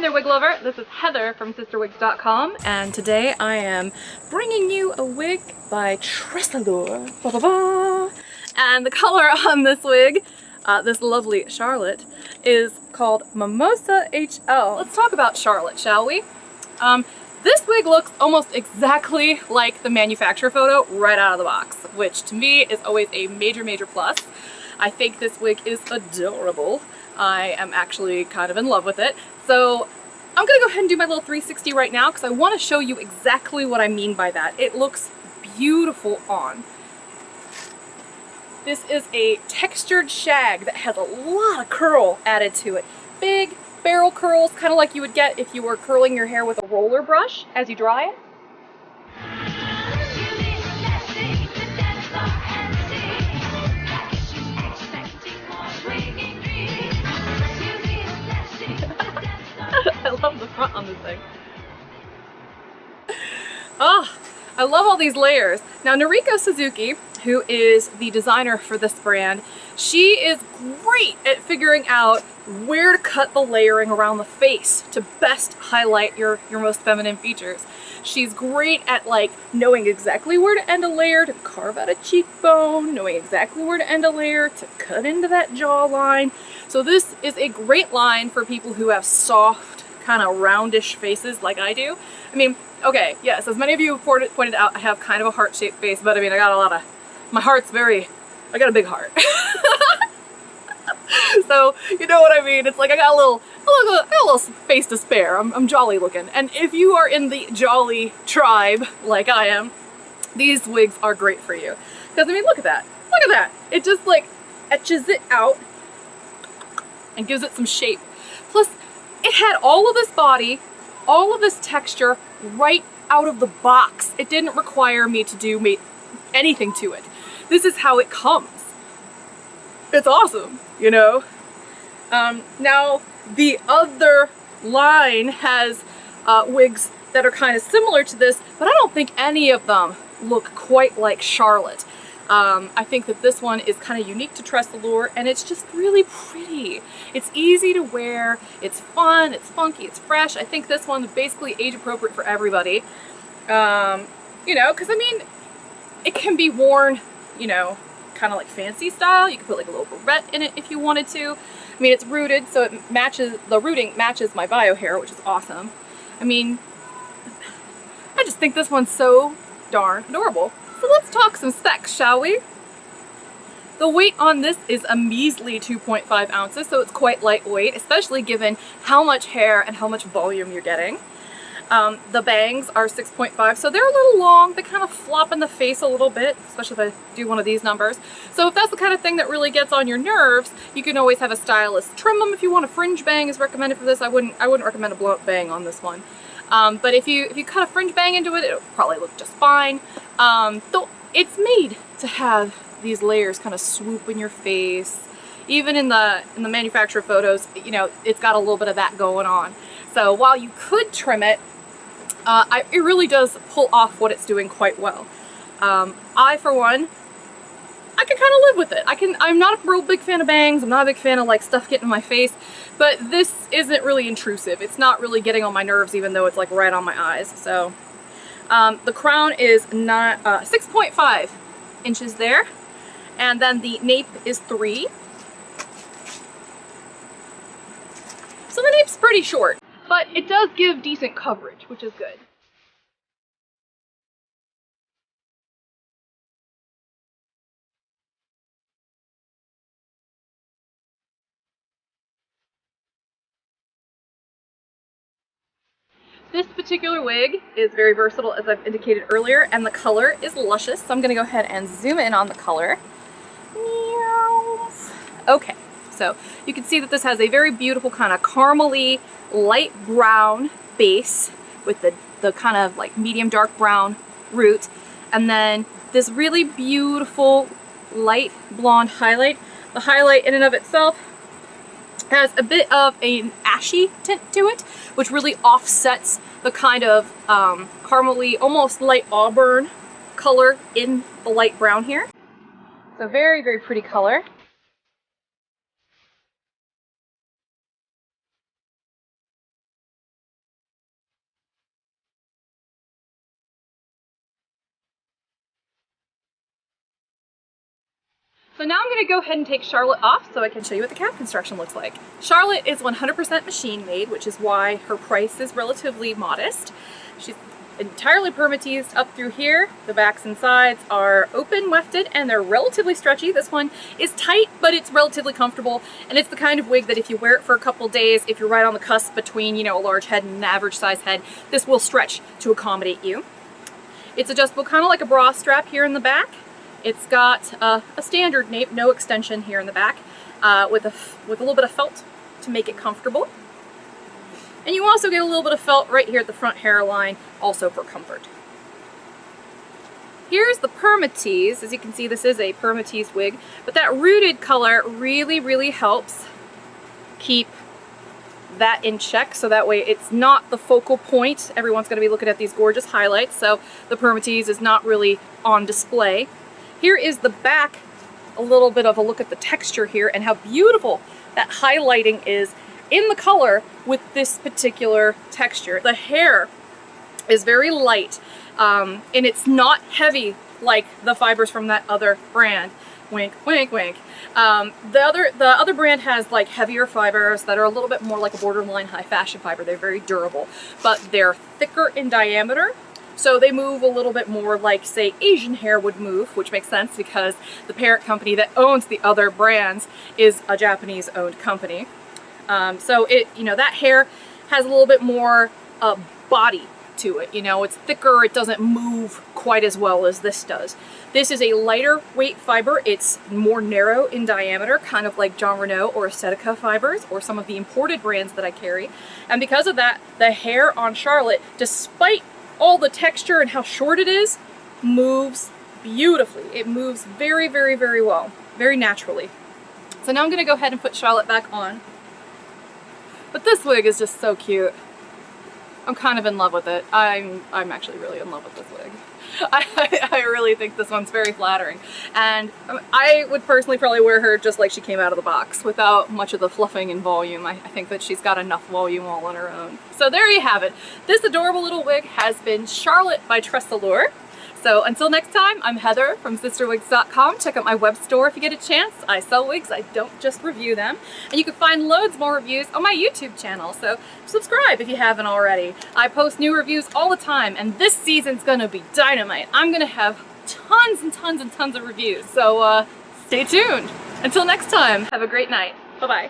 there, wig lover. This is Heather from CysterWigs.com, and today I am bringing you a wig by TressAllure. Ba -ba -ba. And the color on this wig, this lovely Charlotte, is called Mimosa HL. Let's talk about Charlotte, shall we? This wig looks almost exactly like the manufacturer photo right out of the box, which to me is always a major, major plus. I think this wig is adorable. I am actually kind of in love with it. So I'm gonna go ahead and do my little 360 right now because I want to show you exactly what I mean by that. It looks beautiful on. This is a textured shag that has a lot of curl added to it. Big barrel curls, kind of like you would get if you were curling your hair with a roller brush as you dry it. I love the front on this thing. Oh, I love all these layers. Now, Noriko Suzuki, who is the designer for this brand, she is great at figuring out where to cut the layering around the face to best highlight your most feminine features. She's great at like knowing exactly where to end a layer to carve out a cheekbone, knowing exactly where to end a layer to cut into that jawline. So this is a great line for people who have soft, kind of roundish faces like I do. I mean, okay, yes, as many of you pointed out, I have kind of a heart-shaped face, but I mean, I got a lot of, my heart's very, I got a big heart. So, you know what I mean? It's like I got a little face to spare. I'm jolly looking. And if you are in the jolly tribe, like I am, these wigs are great for you. Because, I mean, look at that. Look at that. It just, like, etches it out and gives it some shape. Plus, it had all of this body, all of this texture right out of the box. It didn't require me to do anything to it. This is how it comes. It's awesome, you know? Now, the other line has wigs that are kind of similar to this, but I don't think any of them look quite like Charlotte. I think that this one is kind of unique to TressAllure, and it's just really pretty. It's easy to wear, it's fun, it's funky, it's fresh. I think this one is basically age appropriate for everybody. You know, because I mean, it can be worn, you know, kind of like fancy style. You can put like a little barrette in it if you wanted to. I mean, it's rooted, so it matches, the rooting matches my bio hair, which is awesome. I mean, I just think this one's so darn adorable. So let's talk some specs, shall we? The weight on this is a measly 2.5 ounces, so it's quite lightweight, especially given how much hair and how much volume you're getting. The bangs are 6.5, so they're a little long. They kind of flop in the face a little bit, especially if I do one of these numbers. So if that's the kind of thing that really gets on your nerves, you can always have a stylist trim them. If you want a fringe bang is recommended for this. I wouldn't recommend a blow-up bang on this one. But if you cut a fringe bang into it, it'll probably look just fine. Though it's made to have these layers kind of swoop in your face. Even in the manufacturer photos, you know, it's got a little bit of that going on. So while you could trim it, it really does pull off what it's doing quite well. I, for one, I can kind of live with it. I'm not a real big fan of bangs. I'm not a big fan of like stuff getting in my face, but this isn't really intrusive. It's not really getting on my nerves, even though it's like right on my eyes. So the crown is 6.5 inches there, and then the nape is 3. So the nape's pretty short, but it does give decent coverage, which is good. This particular wig is very versatile, as I've indicated earlier, and the color is luscious, so I'm going to go ahead and zoom in on the color. Okay, so you can see that this has a very beautiful kind of caramely, light brown base with the kind of like medium dark brown root, and then this really beautiful light blonde highlight. The highlight in and of itself has a bit of an ashy tint to it, which really offsets the kind of caramely, almost light auburn color in the light brown here. So very, very pretty color. So now I'm going to go ahead and take Charlotte off so I can show you what the cap construction looks like. Charlotte is 100% machine made, which is why her price is relatively modest. She's entirely permateased up through here. The backs and sides are open wefted and they're relatively stretchy. This one is tight, but it's relatively comfortable, and it's the kind of wig that if you wear it for a couple days, if you're right on the cusp between, you know, a large head and an average size head, this will stretch to accommodate you. It's adjustable kind of like a bra strap here in the back. It's got a standard nape, no extension here in the back, with a little bit of felt to make it comfortable. And you also get a little bit of felt right here at the front hairline, also for comfort. Here's the permatease. As you can see, this is a permatease wig, but that rooted color really, really helps keep that in check, so that way it's not the focal point. Everyone's going to be looking at these gorgeous highlights, so the permatease is not really on display. Here is the back, a little bit of a look at the texture here and how beautiful that highlighting is in the color with this particular texture. The hair is very light, and it's not heavy like the fibers from that other brand. Wink, wink, wink. The other brand has like heavier fibers that are a little bit more like a borderline high fashion fiber. They're very durable, but they're thicker in diameter. So they move a little bit more like, say, Asian hair would move, which makes sense because the parent company that owns the other brands is a Japanese-owned company. So it, you know, that hair has a little bit more body to it. You know, it's thicker. It doesn't move quite as well as this does. This is a lighter weight fiber. It's more narrow in diameter, kind of like John Renault or Estetica fibers or some of the imported brands that I carry. And because of that, the hair on Charlotte, despite all the texture and how short it is, moves beautifully. It moves very, very, very well, very naturally. So now I'm going to go ahead and put Charlotte back on. But this wig is just so cute. I'm kind of in love with it. I'm actually really in love with this wig. I really think this one's very flattering. And I would personally probably wear her just like she came out of the box, without much of the fluffing and volume. I think that she's got enough volume all on her own. So there you have it. This adorable little wig has been Charlotte by TressAllure. So until next time, I'm Heather from CysterWigs.com. Check out my web store if you get a chance. I sell wigs, I don't just review them. And you can find loads more reviews on my YouTube channel, so subscribe if you haven't already. I post new reviews all the time, and this season's gonna be dynamite. I'm gonna have tons and tons and tons of reviews, so stay tuned. Until next time, have a great night. Bye-bye.